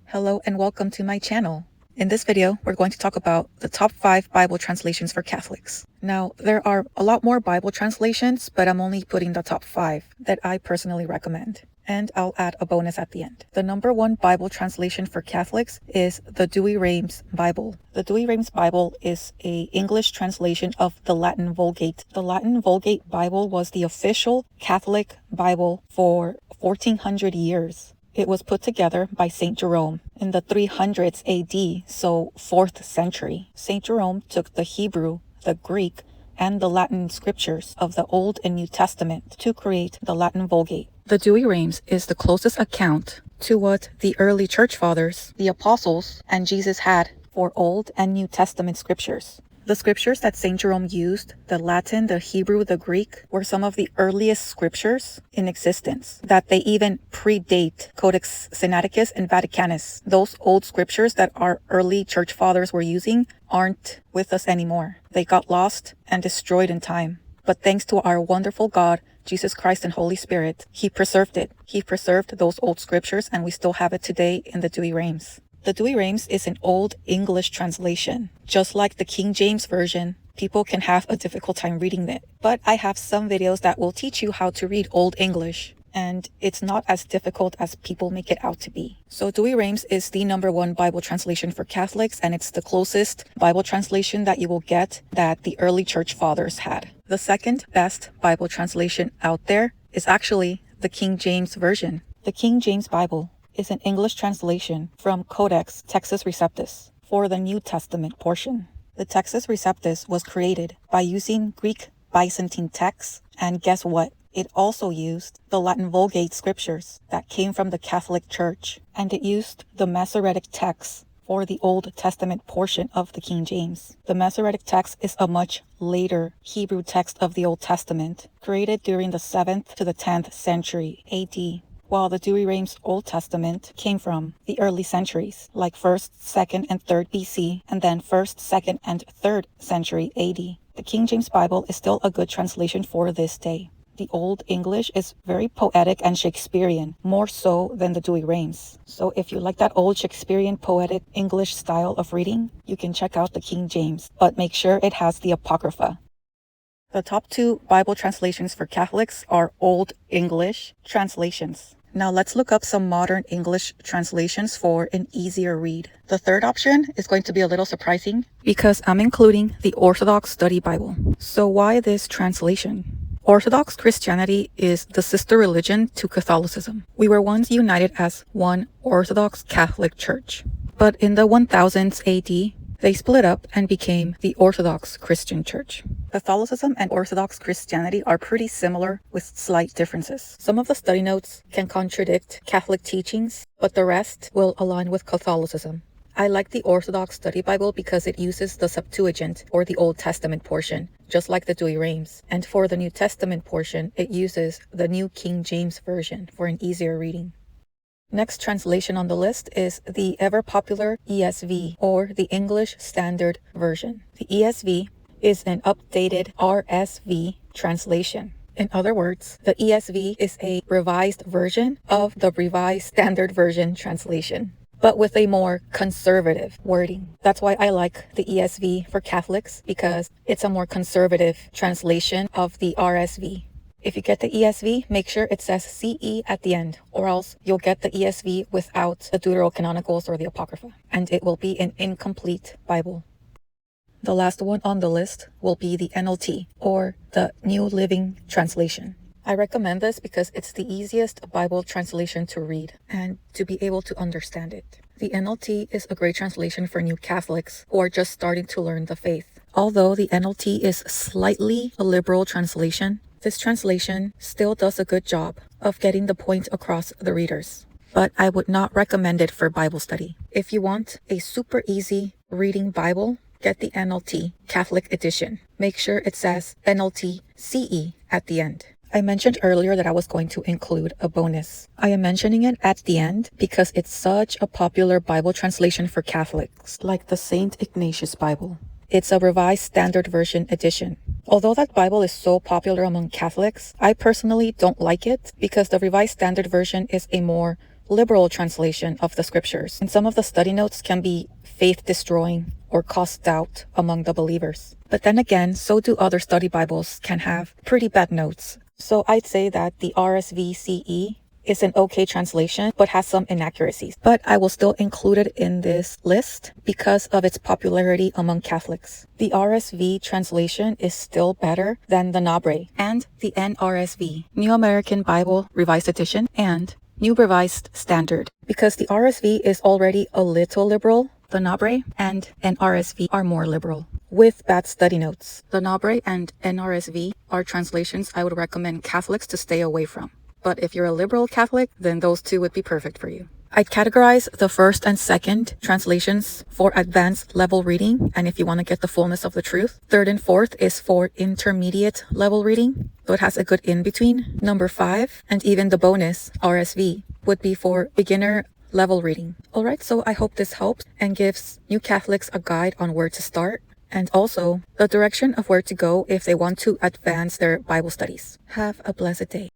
Hello and welcome to my channel. In this video, we're going to talk about the top 5 Bible translations for Catholics. Now, there are a lot more Bible translations, but I'm only putting the top 5 that I personally recommend. And I'll add a bonus at the end. The number 1 Bible translation for Catholics is the Douay-Rheims Bible. The Douay-Rheims Bible is an English translation of the Latin Vulgate. The Latin Vulgate Bible was the official Catholic Bible for 1400 years. It was put together by St. Jerome in the 300s AD, so 4th century. St. Jerome took the Hebrew, the Greek, and the Latin scriptures of the Old and New Testament to create the Latin Vulgate. The Douay-Rheims is the closest account to what the early church fathers, the apostles, and Jesus had for Old and New Testament scriptures. The scriptures that St. Jerome used, the Latin, the Hebrew, the Greek, were some of the earliest scriptures in existence, that they even predate Codex Sinaiticus and Vaticanus. Those old scriptures that our early church fathers were using aren't with us anymore. They got lost and destroyed in time. But thanks to our wonderful God, Jesus Christ and Holy Spirit, He preserved it. He preserved those old scriptures, and we still have it today in the Douay-Rheims. The Douay-Rheims is an Old English translation. Just like the King James Version, people can have a difficult time reading it. But I have some videos that will teach you how to read Old English, and it's not as difficult as people make it out to be. So Douay-Rheims is the number 1 Bible translation for Catholics, and it's the closest Bible translation that you will get that the early church fathers had. The second best Bible translation out there is actually the King James Version. The King James Bible is an English translation from Codex Textus Receptus for the New Testament portion. The Textus Receptus was created by using Greek Byzantine texts, and guess what? It also used the Latin Vulgate scriptures that came from the Catholic Church, and it used the Masoretic text for the Old Testament portion of the King James. The Masoretic text is a much later Hebrew text of the Old Testament, created during the 7th to the 10th century AD. While the Douay-Rheims Old Testament came from the early centuries, like 1st, 2nd, and 3rd BC, and then 1st, 2nd, and 3rd century AD. The King James Bible is still a good translation for this day. The Old English is very poetic and Shakespearean, more so than the Douay-Rheims. So if you like that old Shakespearean poetic English style of reading, you can check out the King James, but make sure it has the Apocrypha. The top 2 Bible translations for Catholics are Old English translations. Now let's look up some modern English translations for an easier read. The third option is going to be a little surprising because I'm including the Orthodox Study Bible. So why this translation? Orthodox Christianity is the sister religion to Catholicism. We were once united as one Orthodox Catholic Church. But in the 1000s AD, they split up and became the Orthodox Christian Church. Catholicism and Orthodox Christianity are pretty similar with slight differences. Some of the study notes can contradict Catholic teachings, but the rest will align with Catholicism. I like the Orthodox Study Bible because it uses the Septuagint, or the Old Testament portion, just like the Douay-Rheims. And for the New Testament portion, it uses the New King James Version for an easier reading. Next translation on the list is the ever-popular ESV, or the English Standard Version. The ESV is an updated RSV translation. In other words, the ESV is a revised version of the Revised Standard Version translation, but with a more conservative wording. That's why I like the ESV for Catholics, because it's a more conservative translation of the RSV. If you get the ESV, make sure it says CE at the end, or else you'll get the ESV without the Deuterocanonicals or the Apocrypha, and it will be an incomplete Bible. The last one on the list will be the NLT, or the New Living Translation. I recommend this because it's the easiest Bible translation to read and to be able to understand it. The NLT is a great translation for new Catholics who are just starting to learn the faith. Although the NLT is slightly a liberal translation, this translation still does a good job of getting the point across the readers. But I would not recommend it for Bible study. If you want a super easy reading Bible, get the NLT Catholic edition. Make sure it says NLT CE at the end. I mentioned earlier that I was going to include a bonus. I am mentioning it at the end because it's such a popular Bible translation for Catholics, like the St. Ignatius Bible. It's a Revised Standard Version edition. Although that Bible is so popular among Catholics, I personally don't like it because the Revised Standard Version is a more liberal translation of the scriptures, and some of the study notes can be faith-destroying or cause doubt among the believers. But then again, so do other study Bibles can have pretty bad notes. So I'd say that the RSV CE is an okay translation, but has some inaccuracies. But I will still include it in this list because of its popularity among Catholics. The RSV translation is still better than the NABRE and the NRSV, New American Bible Revised Edition, and New Revised Standard. Because the RSV is already a little liberal, the NABRE and NRSV are more liberal, with bad study notes. The NABRE and NRSV are translations I would recommend Catholics to stay away from. But if you're a liberal Catholic, then those two would be perfect for you. I'd categorize the first and second translations for advanced level reading, and if you want to get the fullness of the truth. Third and fourth is for intermediate level reading, so it has a good in-between. Number 5, and even the bonus, RSV, would be for beginner level reading. Alright, so I hope this helps and gives new Catholics a guide on where to start, and also the direction of where to go if they want to advance their Bible studies. Have a blessed day.